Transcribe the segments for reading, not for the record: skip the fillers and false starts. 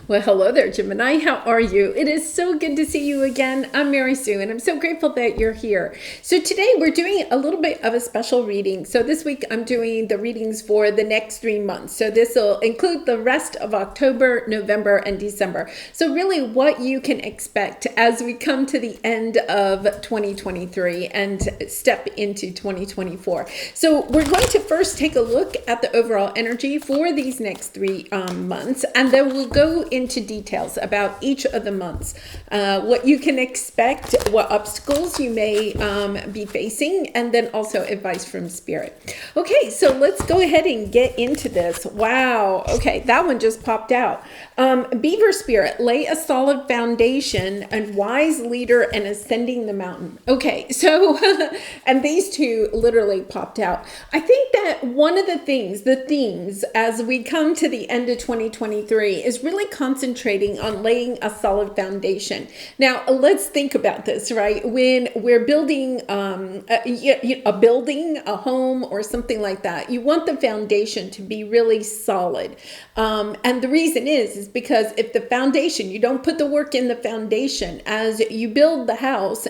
Well, hello there, Gemini. How are you? It is so good to see you again. I'm Mary Sue, and I'm so grateful that you're here. So today we're doing a little bit of a special reading. So this week I'm doing the readings for the next 3 months. So this will include the rest of October, November, and December. So really what you can expect as we come to the end of 2023 and step into 2024. So we're going to first take a look at the overall energy for these next 3 months, and then we'll go into details about each of the months, what you can expect, what obstacles you may be facing, and then also advice from Spirit. Okay, so let's go ahead and get into this. Wow, okay, that one just popped out. Beaver Spirit, lay a solid foundation, and wise leader and ascending the mountain. Okay, so, and these two literally popped out. I think that one of the themes as we come to the end of 2023 is really concentrating on laying a solid foundation. Now, let's think about this, right? When we're building a building, a home, or something like that, you want the foundation to be really solid. And the reason is because if the foundation, you don't put the work in the foundation, as you build the house,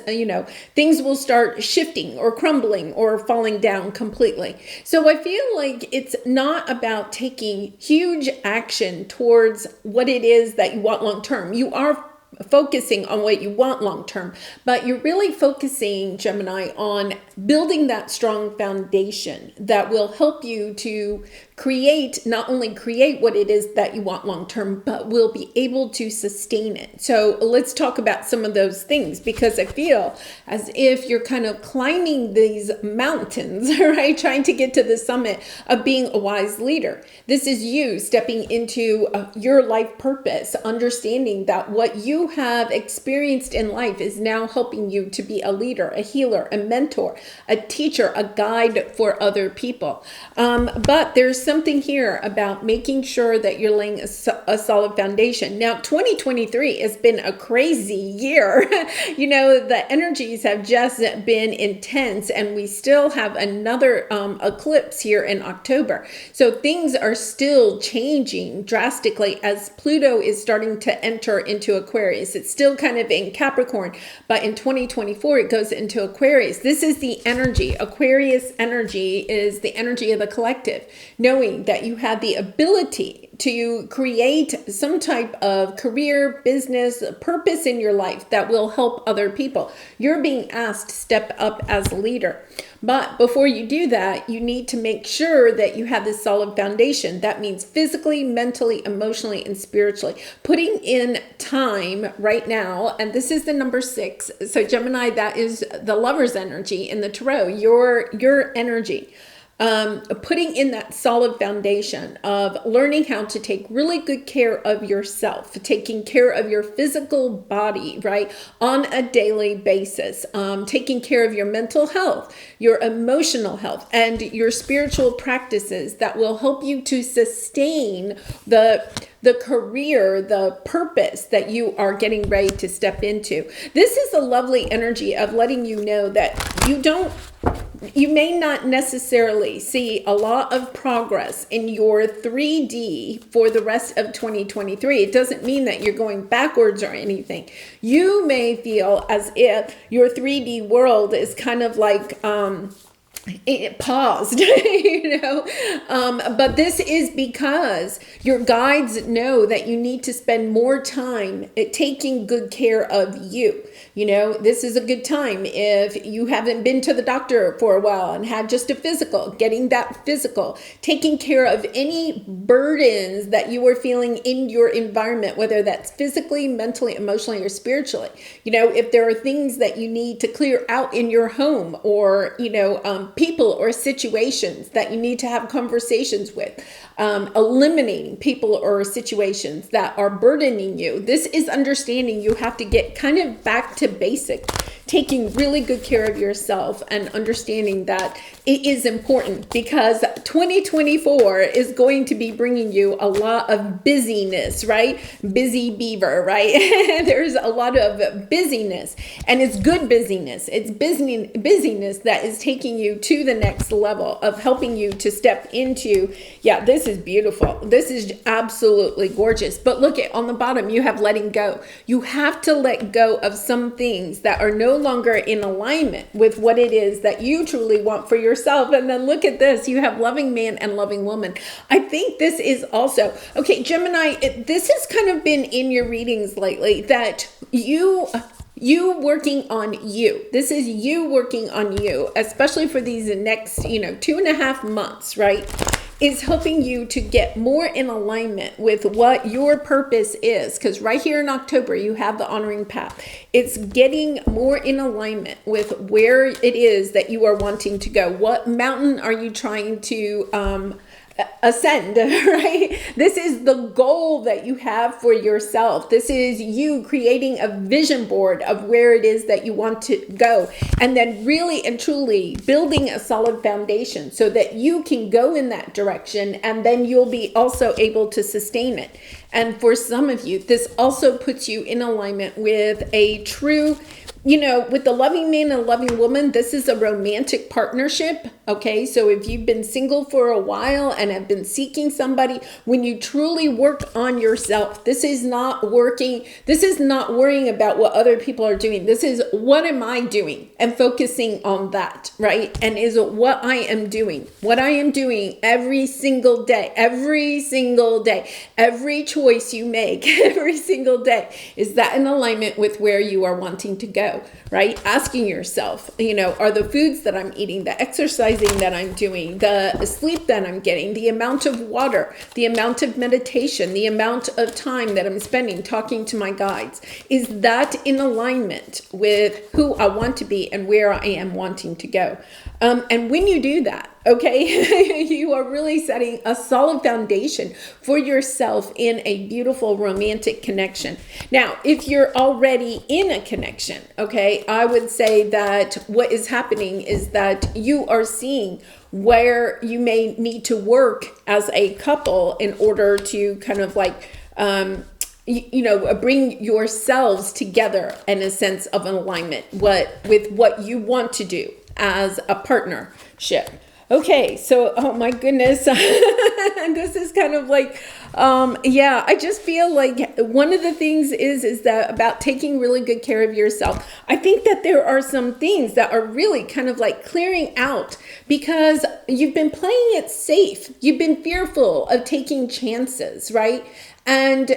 things will start shifting or crumbling or falling down completely. So I feel like it's not about taking huge action towards what it is that you want long term. You are focusing on what you want long term, but you're really focusing, Gemini, on building that strong foundation that will help you to not only create what it is that you want long term, but will be able to sustain it. So let's talk about some of those things, because I feel as if you're kind of climbing these mountains, right? Trying to get to the summit of being a wise leader. This is you stepping into your life purpose, understanding that what you have experienced in life is now helping you to be a leader, a healer, a mentor, a teacher, a guide for other people. But there's something here about making sure that you're laying a solid foundation. Now, 2023 has been a crazy year. The energies have just been intense, and we still have another eclipse here in October. So things are still changing drastically as Pluto is starting to enter into Aquarius. It's still kind of in Capricorn, but in 2024 it goes into Aquarius. This is the energy. Aquarius energy is the energy of the collective, knowing that you have the ability to create some type of career, business, purpose in your life that will help other people. You're being asked to step up as a leader. But before you do that, you need to make sure that you have this solid foundation. That means physically, mentally, emotionally, and spiritually. Putting in time right now, and this is the number 6. So Gemini, that is the lover's energy in the tarot, your energy. Putting in that solid foundation of learning how to take really good care of yourself, taking care of your physical body, right, on a daily basis, taking care of your mental health, your emotional health, and your spiritual practices that will help you to sustain the career, the purpose that you are getting ready to step into. This is a lovely energy of letting you know that you may not necessarily see a lot of progress in your 3D for the rest of 2023. It doesn't mean that you're going backwards or anything. You may feel as if your 3D world is kind of like it paused, but this is because your guides know that you need to spend more time taking good care of you. This is a good time if you haven't been to the doctor for a while and had just a physical, getting that physical, taking care of any burdens that you are feeling in your environment, whether that's physically, mentally, emotionally, or spiritually. If there are things that you need to clear out in your home, or, people or situations that you need to have conversations with, eliminating people or situations that are burdening you. This is understanding you have to get kind of back to basic, taking really good care of yourself and understanding that it is important, because 2024 is going to be bringing you a lot of busyness, right? Busy beaver, right? There's a lot of busyness, and it's good busyness. It's busyness that is taking you to the next level of helping you to step into, this this is beautiful. This is absolutely gorgeous. But look at on the bottom, you have letting go. You have to let go of some things that are no longer in alignment with what it is that you truly want for yourself. And then look at this, you have loving man and loving woman. I think this is also, okay, Gemini, this has kind of been in your readings lately, that you working on you. This is you working on you, especially for these next, 2.5 months, right? Is helping you to get more in alignment with what your purpose is. Because right here in October, you have the honoring path. It's getting more in alignment with where it is that you are wanting to go. What mountain are you trying to ascend, right? This is the goal that you have for yourself. This is you creating a vision board of where it is that you want to go, and then really and truly building a solid foundation so that you can go in that direction, and then you'll be also able to sustain it. And for some of you, this also puts you in alignment with a true, with the loving man and loving woman, this is a romantic partnership. Okay, so if you've been single for a while and have been seeking somebody, when you truly work on yourself, this is not working. This is not worrying about what other people are doing. This is what am I doing, and focusing on that, right? And is what I am doing every single day, every choice you make every single day. Is that in alignment with where you are wanting to go, right? Asking yourself, are the foods that I'm eating, the exercising that I'm doing, the sleep that I'm getting, the amount of water, the amount of meditation, the amount of time that I'm spending talking to my guides, is that in alignment with who I want to be and where I am wanting to go? And when you do that, okay, you are really setting a solid foundation for yourself in a beautiful romantic connection. Now, if you're already in a connection, okay, I would say that what is happening is that you are seeing where you may need to work as a couple in order to kind of like, bring yourselves together in a sense of an alignment with what you want to do as a partnership. Okay, so, oh my goodness, this is kind of like, I just feel like one of the things is that about taking really good care of yourself. I think that there are some things that are really kind of like clearing out because you've been playing it safe. You've been fearful of taking chances, right? And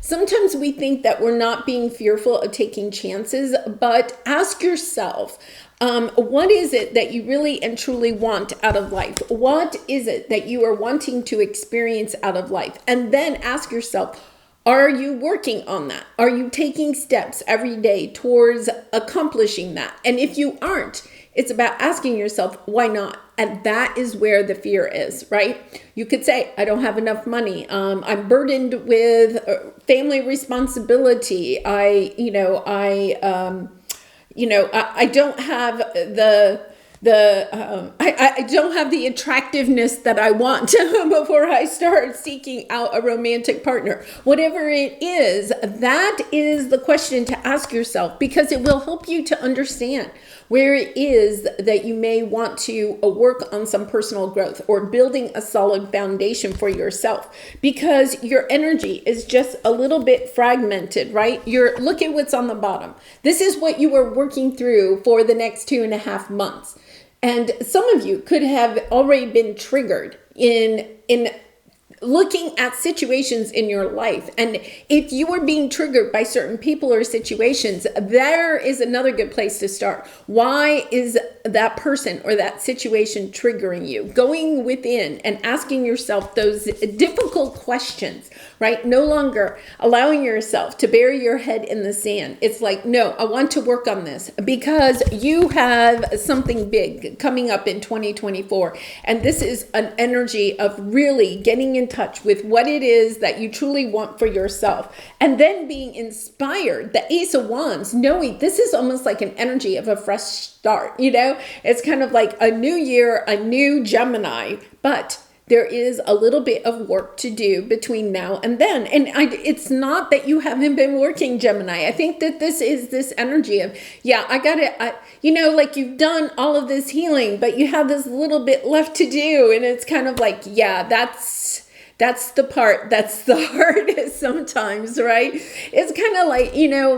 sometimes we think that we're not being fearful of taking chances, but ask yourself, what is it that you really and truly want out of life? What is it that you are wanting to experience out of life? And then ask yourself, are you working on that? Are you taking steps every day towards accomplishing that? And if you aren't, it's about asking yourself, why not? And that is where the fear is, right? You could say, I don't have enough money. I'm burdened with family responsibility. I don't have I don't have the attractiveness that I want before I start seeking out a romantic partner. Whatever it is, that is the question to ask yourself, because it will help you to understand where it is that you may want to work on some personal growth or building a solid foundation for yourself, because your energy is just a little bit fragmented, right? Look at what's on the bottom. This is what you are working through for the next 2.5 months. And some of you could have already been triggered in looking at situations in your life. And if you are being triggered by certain people or situations, there is another good place to start. Why is that person or that situation triggering you? Going within and asking yourself those difficult questions, right? No longer allowing yourself to bury your head in the sand. It's like, no, I want to work on this because you have something big coming up in 2024. And this is an energy of really getting in touch with what it is that you truly want for yourself. And then being inspired, the Ace of Wands, knowing this is almost like an energy of a fresh start, It's kind of like a new year, a new Gemini, but there is a little bit of work to do between now and then. And it's not that you haven't been working, Gemini. I think that this is this energy of, yeah, I got it. Like you've done all of this healing, but you have this little bit left to do. And it's kind of like, yeah, that's the part that's the hardest sometimes, right? It's kind of like,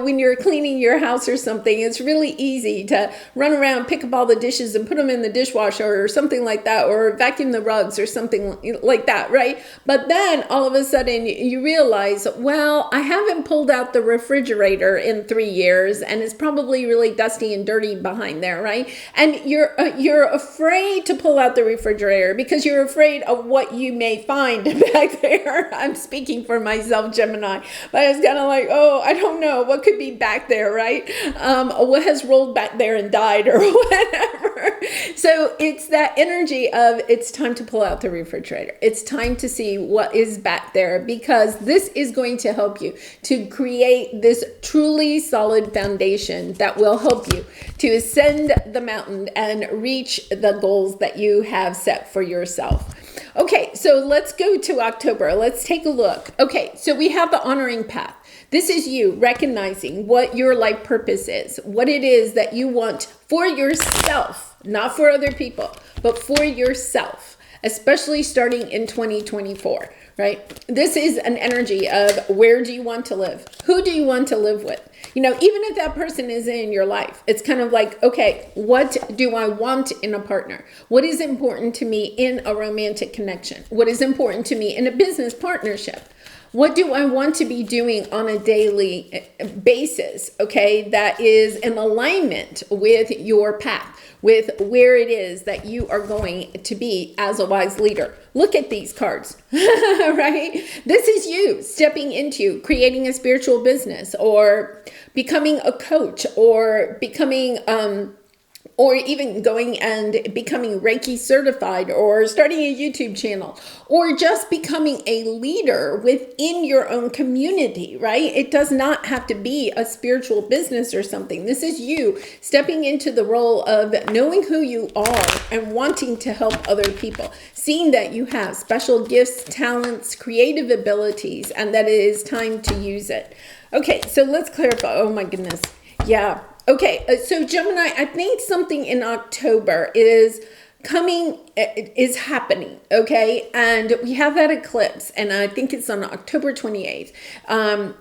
when you're cleaning your house or something, it's really easy to run around, pick up all the dishes and put them in the dishwasher or something like that, or vacuum the rugs or something like that, right? But then all of a sudden you realize, well, I haven't pulled out the refrigerator in 3 years and it's probably really dusty and dirty behind there, right? And you're afraid to pull out the refrigerator because you're afraid of what you may find back there. I'm speaking for myself, Gemini, but it's kind of like, oh, I don't know what could be back there, right? What has rolled back there and died or whatever. So it's that energy of it's time to pull out the refrigerator. It's time to see what is back there, because this is going to help you to create this truly solid foundation that will help you to ascend the mountain and reach the goals that you have set for yourself. Okay, so let's go to October. Let's take a look. Okay, so we have the honoring path. This is you recognizing what your life purpose is, what it is that you want for yourself, not for other people, but for yourself, especially starting in 2024, right? This is an energy of where do you want to live? Who do you want to live with? Even if that person is in your life, it's kind of like, okay, what do I want in a partner? What is important to me in a romantic connection? What is important to me in a business partnership? What do I want to be doing on a daily basis, okay, that is in alignment with your path, with where it is that you are going to be as a wise leader? Look at these cards, right? This is you stepping into creating a spiritual business, or becoming a coach, or becoming or even going and becoming Reiki certified, or starting a YouTube channel, or just becoming a leader within your own community, right? It does not have to be a spiritual business or something. This is you stepping into the role of knowing who you are and wanting to help other people, seeing that you have special gifts, talents, creative abilities, and that it is time to use it. Okay, so let's clarify. Oh my goodness. Yeah. Okay, so Gemini, I think something in October is happening, okay? And we have that eclipse, and I think it's on October 28th.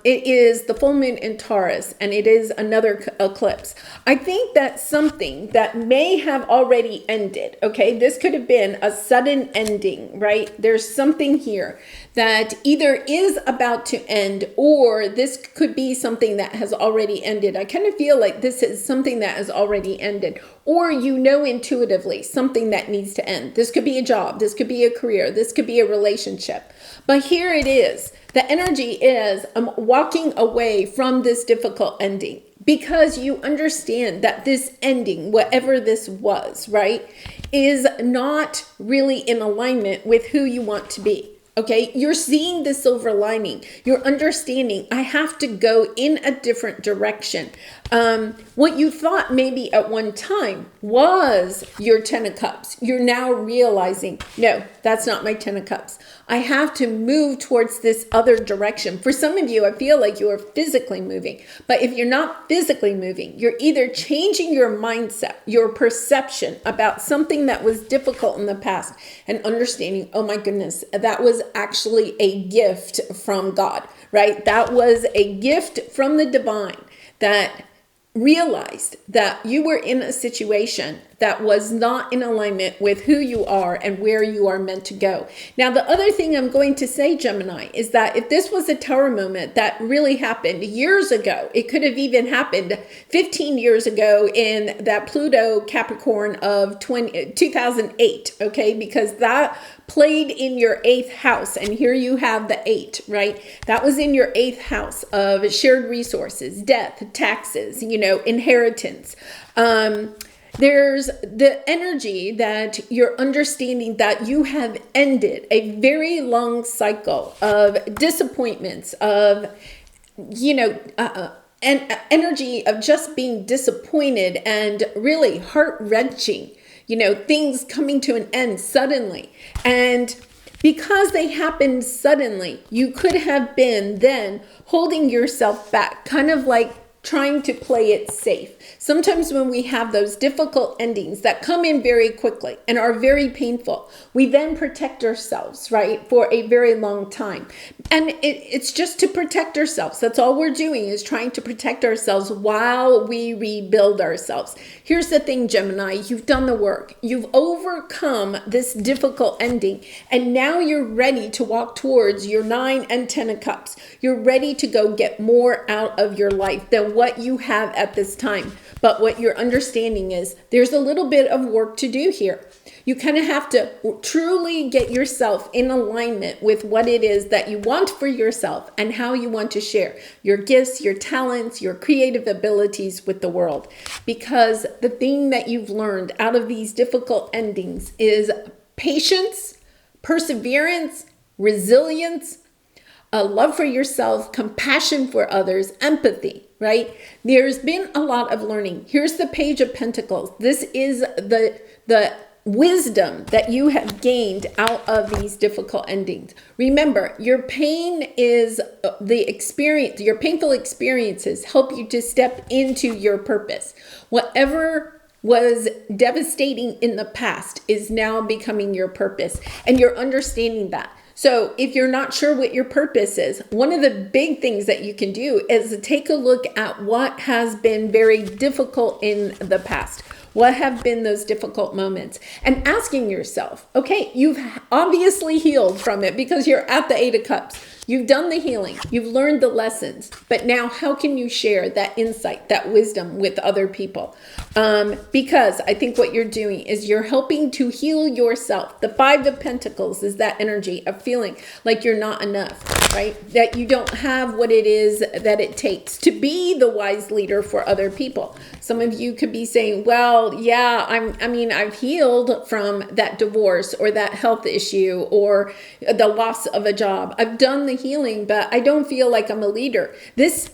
It is the full moon in Taurus, and it is another eclipse. I think that's something that may have already ended, okay? This could have been a sudden ending, right? There's something here that either is about to end, or this could be something that has already ended. I kind of feel like this is something that has already ended, or intuitively something that needs to end. This could be a job, this could be a career, this could be a relationship. But here it is. The energy is walking away from this difficult ending, because you understand that this ending, whatever this was, right, is not really in alignment with who you want to be. Okay, you're seeing the silver lining. You're understanding, I have to go in a different direction. What you thought maybe at one time was your 10 of Cups. You're now realizing, no, that's not my 10 of Cups. I have to move towards this other direction. For some of you, I feel like you are physically moving. But if you're not physically moving, you're either changing your mindset, your perception about something that was difficult in the past, and understanding, oh my goodness, that was actually a gift from God, right? That was a gift from the divine that realized that you were in a situation that was not in alignment with who you are and where you are meant to go. Now, the other thing I'm going to say, Gemini, is that if this was a tower moment that really happened years ago, it could have even happened 15 years ago in that Pluto Capricorn of 2008, okay? Because that played in your 8th house, and here you have the 8, right? That was in your 8th house of shared resources, death, taxes, inheritance. There's the energy that you're understanding that you have ended a very long cycle of disappointments, of, an energy of just being disappointed and really heart-wrenching, things coming to an end suddenly. And because they happened suddenly, you could have been then holding yourself back, kind of like trying to play it safe. Sometimes when we have those difficult endings that come in very quickly and are very painful, we then protect ourselves, right, for a very long time. And it's just to protect ourselves. That's all we're doing, is trying to protect ourselves while we rebuild ourselves. Here's the thing, Gemini, you've done the work. You've overcome this difficult ending, and now you're ready to walk towards your 9 and 10 of Cups. You're ready to go get more out of your life than what you have at this time. But what you're understanding is there's a little bit of work to do here. You kind of have to truly get yourself in alignment with what it is that you want for yourself and how you want to share your gifts, your talents, your creative abilities with the world. Because the thing that you've learned out of these difficult endings is patience, perseverance, resilience, a love for yourself, compassion for others, empathy, right? There's been a lot of learning. Here's the Page of Pentacles. This is the wisdom that you have gained out of these difficult endings. Remember, your pain is the experience, your painful experiences help you to step into your purpose. Whatever was devastating in the past is now becoming your purpose, and you're understanding that. So if you're not sure what your purpose is, one of the big things that you can do is take a look at what has been very difficult in the past. What have been those difficult moments? And asking yourself, okay, you've obviously healed from it because you're at the 8 of Cups. You've done the healing. You've learned the lessons. But now how can you share that insight, that wisdom with other people? Because I think what you're doing is you're helping to heal yourself. The 5 of Pentacles is that energy of feeling like you're not enough, right? That you don't have what it is that it takes to be the wise leader for other people. Some of you could be saying, well, yeah, I've healed from that divorce or that health issue or the loss of a job. I've done the healing, but I don't feel like I'm a leader.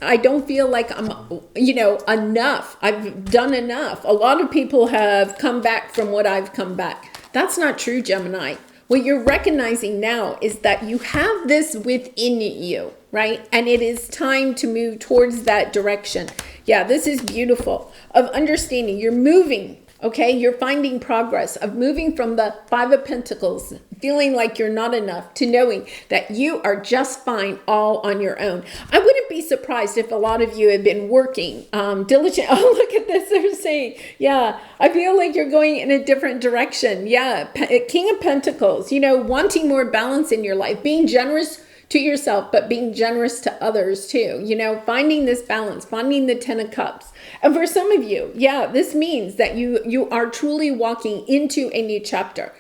I don't feel like I'm, enough. I've done enough. A lot of people have come back from what I've come back. That's not true, Gemini. What you're recognizing now is that you have this within you, right? And it is time to move towards that direction. Yeah, this is beautiful. Of understanding, you're moving, okay? You're finding progress of moving from the 5 of Pentacles, feeling like you're not enough, to knowing that you are just fine all on your own. I wouldn't be surprised if a lot of you have been working diligent. Oh, look at this. They're saying, yeah, I feel like you're going in a different direction. Yeah, King of Pentacles, wanting more balance in your life, being generous to yourself, but being generous to others too. Finding this balance, finding the 10 of Cups. And for some of you, yeah, this means that you are truly walking into a new chapter,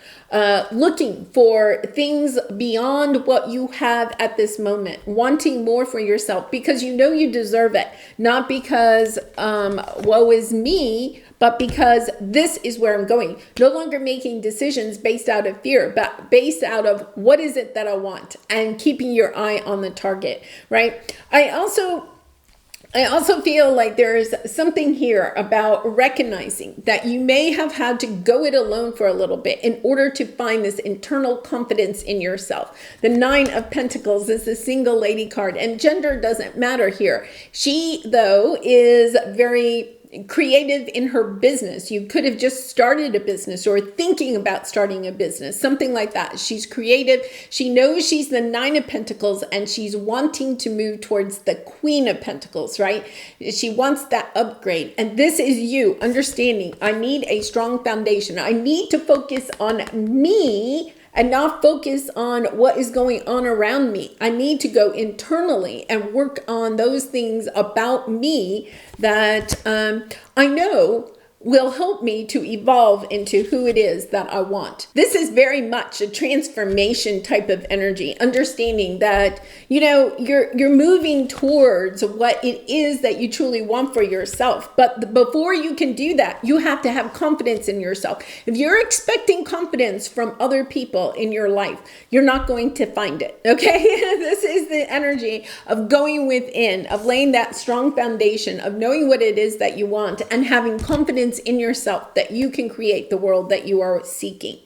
looking for things beyond what you have at this moment, wanting more for yourself because you know you deserve it, not because woe is me, but because this is where I'm going. No longer making decisions based out of fear, but based out of what is it that I want, and keeping your eye on the target, right? I also feel like there's something here about recognizing that you may have had to go it alone for a little bit in order to find this internal confidence in yourself. The 9 of Pentacles is the single lady card, and gender doesn't matter here. She, though, is very creative in her business. You could have just started a business or thinking about starting a business, something like that. She's creative. She knows she's the 9 of Pentacles and she's wanting to move towards the Queen of Pentacles, right? She wants that upgrade. And this is you understanding, I need a strong foundation. I need to focus on me and not focus on what is going on around me. I need to go internally and work on those things about me that I know will help me to evolve into who it is that I want. This is very much a transformation type of energy, understanding that, you're moving towards what it is that you truly want for yourself. But before you can do that, you have to have confidence in yourself. If you're expecting confidence from other people in your life, you're not going to find it, okay? This is the energy of going within, of laying that strong foundation, of knowing what it is that you want and having confidence in yourself that you can create the world that you are seeking.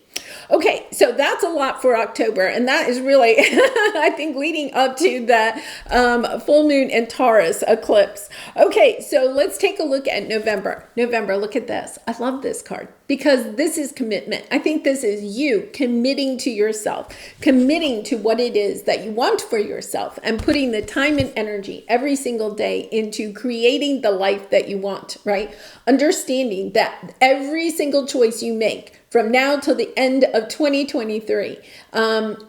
Okay, so that's a lot for October, and that is really, I think, leading up to the full moon and Taurus eclipse. Okay, so let's take a look at November. November, look at this. I love this card because this is commitment. I think this is you committing to yourself, committing to what it is that you want for yourself, and putting the time and energy every single day into creating the life that you want, right? Understanding that every single choice you make from now till the end of 2023,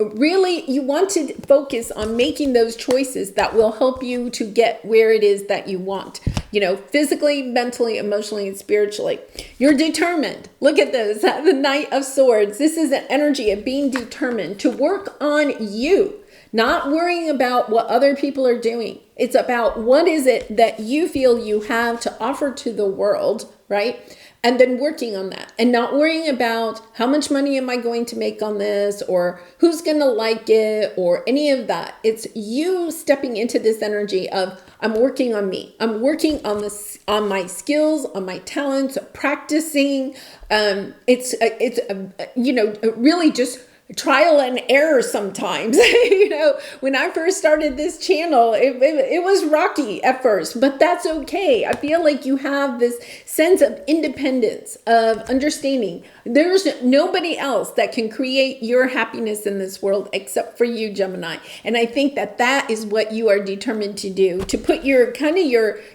really you want to focus on making those choices that will help you to get where it is that you want, physically, mentally, emotionally, and spiritually. You're determined. Look at this, the Knight of Swords. This is an energy of being determined to work on you, not worrying about what other people are doing. It's about what is it that you feel you have to offer to the world, right? And then working on that and not worrying about how much money am I going to make on this or who's going to like it or any of that. It's you stepping into this energy of I'm working on me. I'm working on this, on my skills, on my talents, practicing. It's really just trial and error sometimes. When I first started this channel, it was rocky at first, but that's okay. I feel like you have this sense of independence, of understanding. There's nobody else that can create your happiness in this world except for you, Gemini. And I think that is what you are determined to do, to put your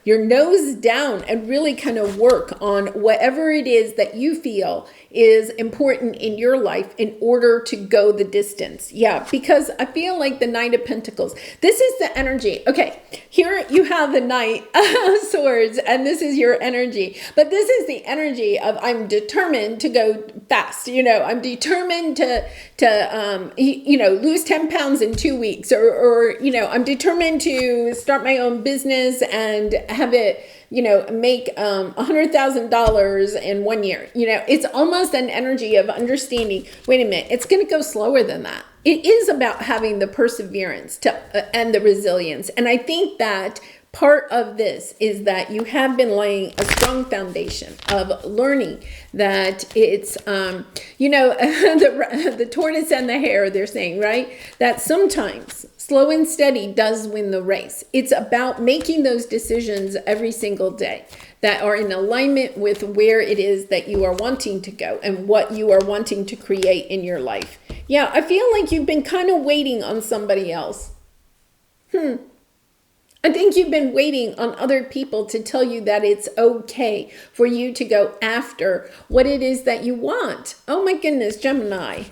nose down and really kind of work on whatever it is that you feel is important in your life in order to go the distance. Yeah, because I feel like the Knight of Pentacles, this is the energy. Okay, here you have the Knight of Swords, and this is your energy. But this is the energy of I'm determined to go fast. I'm determined to lose 10 pounds in 2 weeks, or I'm determined to start my own business and have it make $100,000 in 1 year. It's almost an energy of understanding, wait a minute, it's going to go slower than that. It is about having the perseverance and the resilience. And I think that part of this is that you have been laying a strong foundation of learning that it's, the tortoise and the hare, they're saying, right? That sometimes slow and steady does win the race. It's about making those decisions every single day that are in alignment with where it is that you are wanting to go and what you are wanting to create in your life. Yeah, I feel like you've been kind of waiting on somebody else. I think you've been waiting on other people to tell you that it's okay for you to go after what it is that you want. Oh my goodness, Gemini.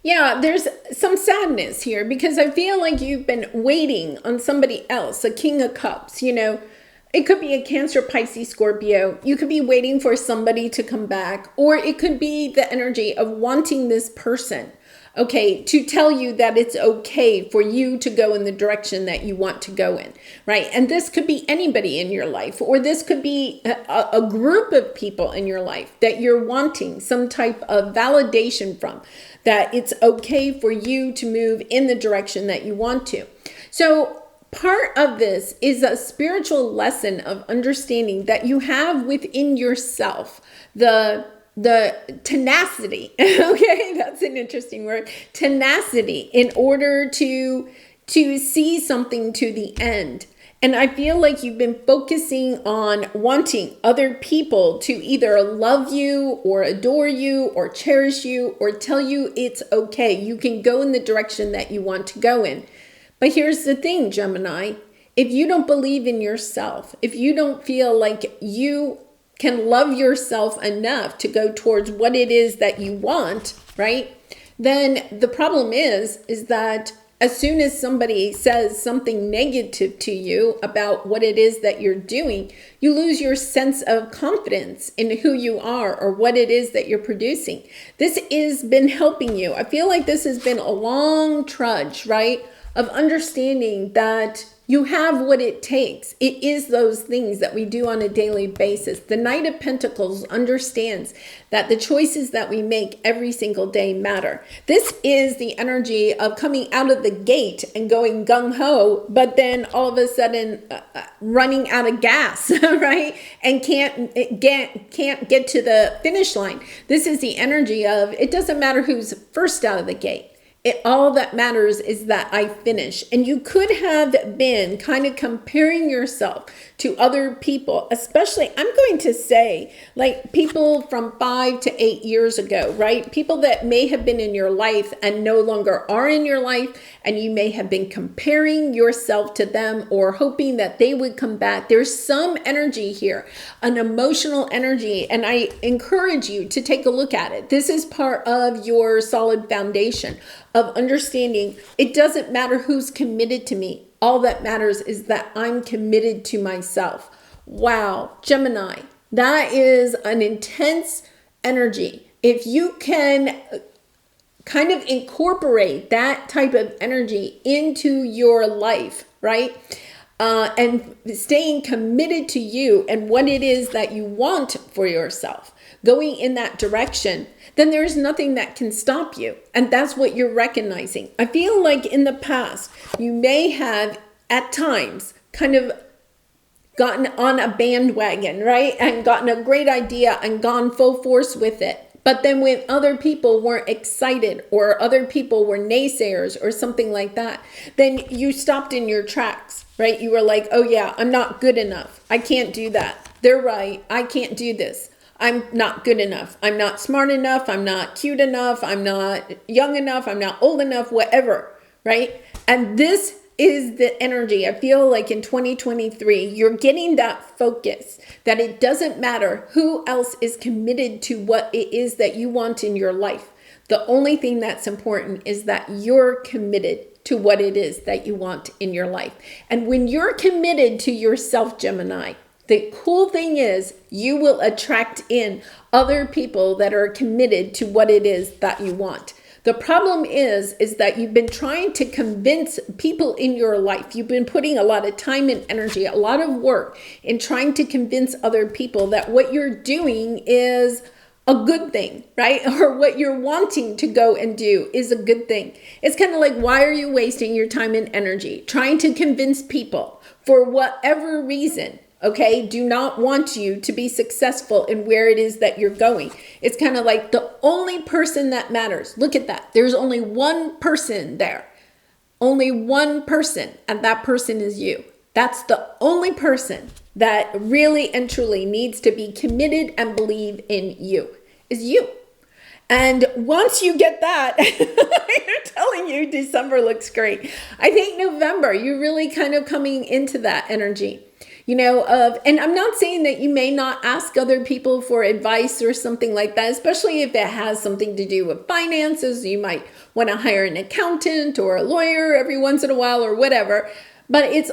Yeah, there's some sadness here because I feel like you've been waiting on somebody else, a King of Cups, It could be a Cancer, Pisces, Scorpio. You could be waiting for somebody to come back, or it could be the energy of wanting this person, okay, to tell you that it's okay for you to go in the direction that you want to go in, right? And this could be anybody in your life, or this could be a group of people in your life that you're wanting some type of validation from, that it's okay for you to move in the direction that you want to. So part of this is a spiritual lesson of understanding that you have within yourself the tenacity. Okay, that's an interesting word. Tenacity in order to see something to the end. And I feel like you've been focusing on wanting other people to either love you or adore you or cherish you or tell you it's okay. You can go in the direction that you want to go in. But here's the thing, Gemini. If you don't believe in yourself, if you don't feel like you can love yourself enough to go towards what it is that you want, right? Then the problem is that as soon as somebody says something negative to you about what it is that you're doing, you lose your sense of confidence in who you are or what it is that you're producing. This has been helping you. I feel like this has been a long trudge, right? of understanding that you have what it takes. It is those things that we do on a daily basis. The Knight of Pentacles understands that the choices that we make every single day matter. This is the energy of coming out of the gate and going gung-ho, but then all of a sudden running out of gas, right? And can't get to the finish line. This is the energy of, it doesn't matter who's first out of the gate. All that matters is that I finish. And you could have been kind of comparing yourself to other people, especially, I'm going to say, like people from 5 to 8 years ago, right? People that may have been in your life and no longer are in your life, and you may have been comparing yourself to them or hoping that they would come back. There's some energy here, an emotional energy, and I encourage you to take a look at it. This is part of your solid foundation of understanding it doesn't matter who's committed to me. All that matters is that I'm committed to myself. Wow, Gemini, that is an intense energy. If you can kind of incorporate that type of energy into your life, right? And staying committed to you and what it is that you want for yourself, going in that direction, then there's nothing that can stop you. And that's what you're recognizing. I feel like in the past, you may have at times kind of gotten on a bandwagon, right? And gotten a great idea and gone full force with it. But then when other people weren't excited or other people were naysayers or something like that, then you stopped in your tracks, right? You were like, oh yeah, I'm not good enough. I can't do that. They're right. I can't do this. I'm not good enough. I'm not smart enough. I'm not cute enough. I'm not young enough. I'm not old enough, whatever, right? And this is the energy. I feel like in 2023, you're getting that focus that it doesn't matter who else is committed to what it is that you want in your life. The only thing that's important is that you're committed to what it is that you want in your life. And when you're committed to yourself, Gemini, the cool thing is you will attract in other people that are committed to what it is that you want. The problem is that you've been trying to convince people in your life. You've been putting a lot of time and energy, a lot of work in trying to convince other people that what you're doing is a good thing, right? Or what you're wanting to go and do is a good thing. It's kind of like, why are you wasting your time and energy trying to convince people for whatever reason? Okay, do not want you to be successful in where it is that you're going. It's kind of like the only person that matters. Look at that. There's only one person there. Only one person, and that person is you. That's the only person that really and truly needs to be committed and believe in you, is you. And once you get that, I'm telling you, December looks great. I think November, you're really kind of coming into that energy. And I'm not saying that you may not ask other people for advice or something like that, especially if it has something to do with finances. You might want to hire an accountant or a lawyer every once in a while or whatever. But it's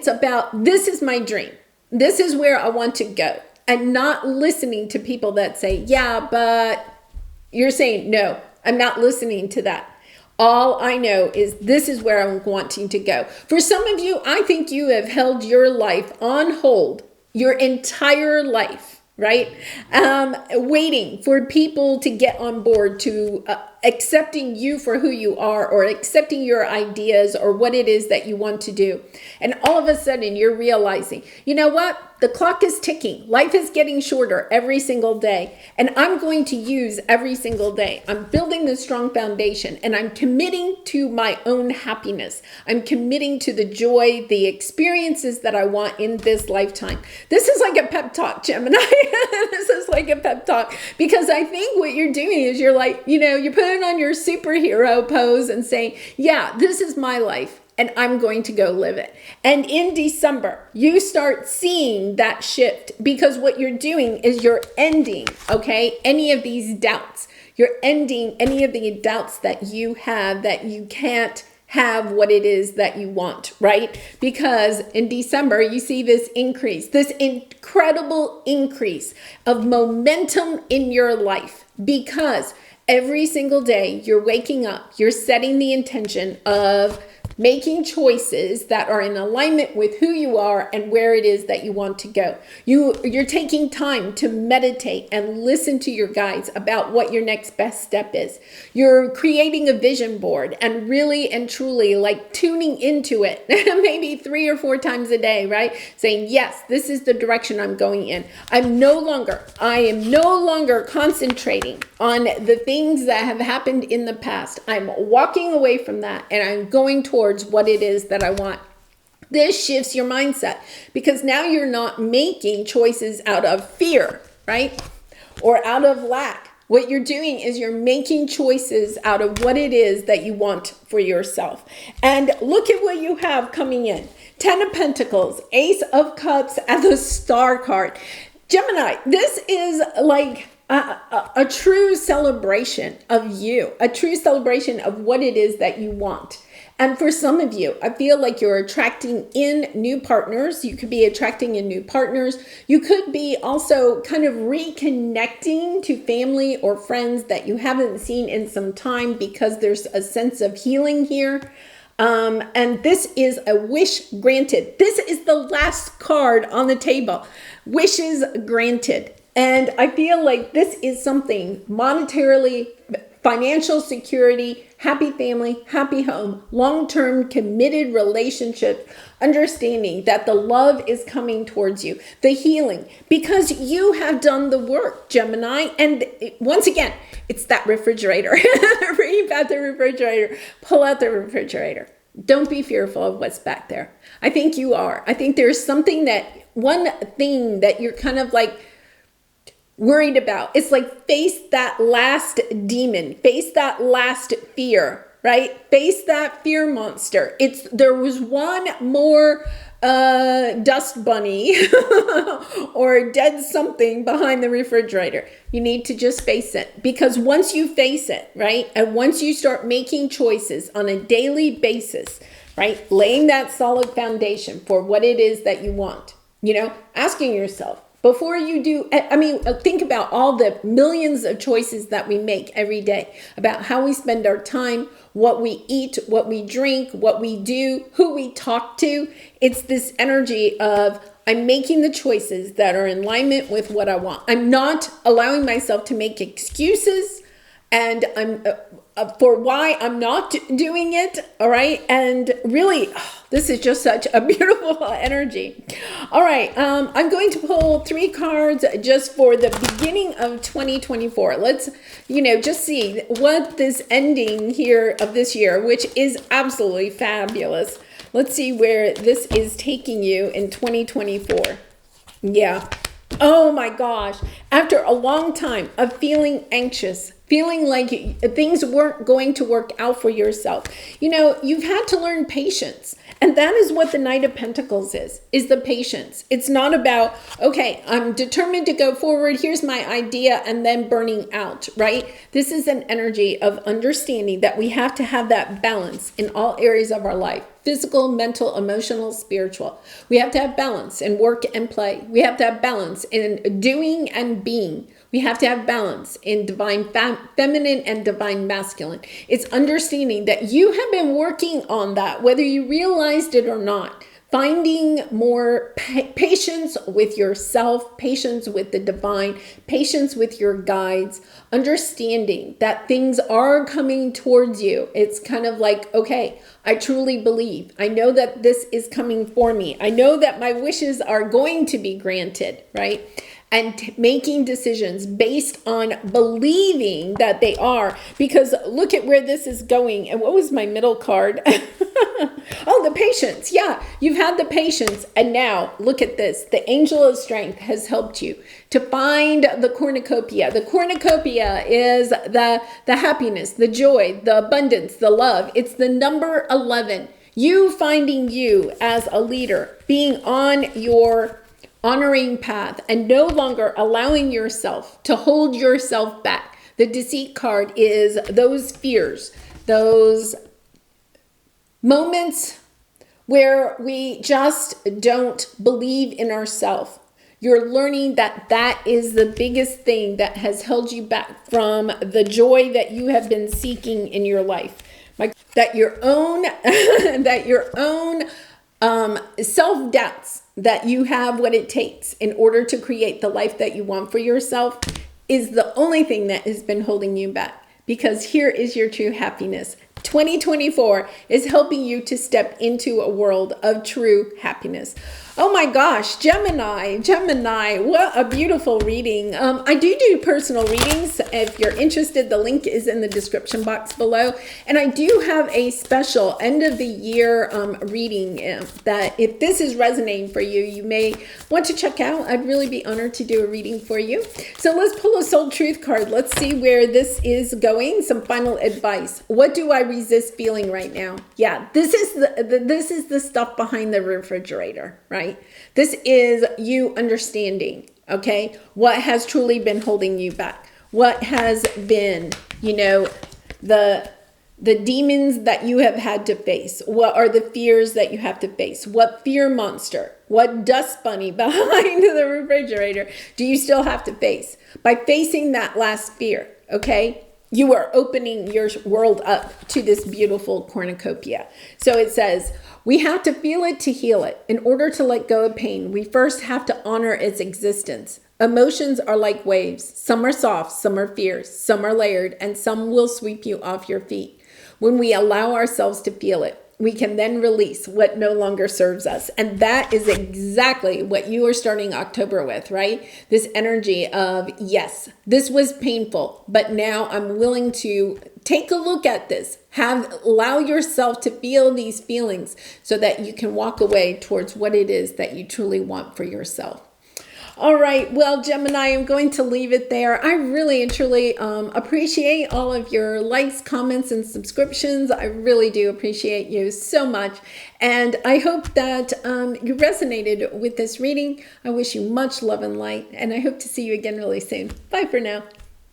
about, this is my dream. This is where I want to go. And not listening to people that say, yeah, but you're saying, no, I'm not listening to that. All I know is this is where I'm wanting to go. For some of you, I think you have held your life on hold, your entire life, right? Waiting for people to get on board to accepting you for who you are or accepting your ideas or what it is that you want to do. And all of a sudden you're realizing, you know what? The clock is ticking. Life is getting shorter every single day. And I'm going to use every single day. I'm building this strong foundation and I'm committing to my own happiness. I'm committing to the joy, the experiences that I want in this lifetime. This is like a pep talk, Gemini. This is like a pep talk because I think what you're doing is you're like, you're putting on your superhero pose and saying, yeah, this is my life. And I'm going to go live it. And in December, you start seeing that shift because what you're doing is you're ending, okay, any of these doubts. You're ending any of the doubts that you have that you can't have what it is that you want, right? Because in December, you see this increase, this incredible increase of momentum in your life because every single day you're waking up, you're setting the intention of making choices that are in alignment with who you are and where it is that you want to go. You're taking time to meditate and listen to your guides about what your next best step is. You're creating a vision board and really and truly like tuning into it maybe 3 or 4 times a day, right? Saying, yes, this is the direction I'm going in. I am no longer concentrating on the things that have happened in the past. I'm walking away from that and I'm going towards what it is that I want. This shifts your mindset because now you're not making choices out of fear, right? Or out of lack. What you're doing is you're making choices out of what it is that you want for yourself. And look at what you have coming in. 10 of Pentacles, Ace of Cups, and the Star card. Gemini, this is like a true celebration of you, a true celebration of what it is that you want. And for some of you, I feel like you're attracting in new partners. You could be attracting in new partners. You could be also kind of reconnecting to family or friends that you haven't seen in some time because there's a sense of healing here. And this is a wish granted. This is the last card on the table. Wishes granted. And I feel like this is something monetarily, financial security, happy family, happy home, long-term committed relationship, understanding that the love is coming towards you, the healing, because you have done the work, Gemini. And once again, it's that refrigerator. Read about the refrigerator. Pull out the refrigerator. Don't be fearful of what's back there. I think you are. I think there's one thing that you're kind of like worried about. It's like face that last demon, face that last fear, right? Face that fear monster. There was one more dust bunny or dead something behind the refrigerator. You need to just face it, because once you face it, right? And once you start making choices on a daily basis, right? Laying that solid foundation for what it is that you want, asking yourself, before you do, think about all the millions of choices that we make every day about how we spend our time, what we eat, what we drink, what we do, who we talk to. It's this energy of I'm making the choices that are in alignment with what I want. I'm not allowing myself to make excuses and I'm for why I'm not doing it. All right. And really, this is just such a beautiful energy. All right. I'm going to pull 3 cards just for the beginning of 2024. Let's, just see what this ending here of this year, which is absolutely fabulous. Let's see where this is taking you in 2024. Yeah. Oh my gosh. After a long time of feeling anxious, feeling like things weren't going to work out for yourself, you've had to learn patience. And that is what the Knight of Pentacles is the patience. It's not about, okay, I'm determined to go forward. Here's my idea, and then burning out, right? This is an energy of understanding that we have to have that balance in all areas of our life. Physical, mental, emotional, spiritual. We have to have balance in work and play. We have to have balance in doing and being. We have to have balance in divine feminine and divine masculine. It's understanding that you have been working on that, whether you realized it or not. Finding more patience with yourself, patience with the divine, patience with your guides, understanding that things are coming towards you. It's kind of like, okay, I truly believe. I know that this is coming for me. I know that my wishes are going to be granted, right? And making decisions based on believing that they are, because look at where this is going. And what was my middle card? Oh, the patience. Yeah, you've had the patience. And now look at this. The angel of strength has helped you to find the cornucopia. The cornucopia is the happiness, the joy, the abundance, the love. It's the number 11. You finding you as a leader, being on your honoring path and no longer allowing yourself to hold yourself back. The deceit card is those fears, those moments where we just don't believe in ourselves. You're learning that that is the biggest thing that has held you back from the joy that you have been seeking in your life. that your own that your own self-doubts that you have what it takes in order to create the life that you want for yourself is the only thing that has been holding you back. Because here is your true happiness. 2024 is helping you to step into a world of true happiness. Oh my gosh, Gemini, what a beautiful reading. I do personal readings. If you're interested, the link is in the description box below. And I do have a special end of the year reading that if this is resonating for you, you may want to check out. I'd really be honored to do a reading for you. So let's pull a soul truth card. Let's see where this is going. Some final advice. What do I resist feeling right now? Yeah, this is the stuff behind the refrigerator, right? This is you understanding, okay, what has truly been holding you back, what has been, the demons that you have had to face, what are the fears that you have to face, what fear monster, what dust bunny behind the refrigerator do you still have to face? By facing that last fear, okay, you are opening your world up to this beautiful cornucopia. So it says, we have to feel it to heal it. In order to let go of pain, we first have to honor its existence. Emotions are like waves. Some are soft, some are fierce, some are layered, and some will sweep you off your feet. When we allow ourselves to feel it, we can then release what no longer serves us. And that is exactly what you are starting October with, right? This energy of, yes, this was painful, but now I'm willing to take a look at this. Allow yourself to feel these feelings so that you can walk away towards what it is that you truly want for yourself. All right, well, Gemini, I'm going to leave it there. I really and truly appreciate all of your likes, comments, and subscriptions. I really do appreciate you so much. And I hope that you resonated with this reading. I wish you much love and light, and I hope to see you again really soon. Bye for now.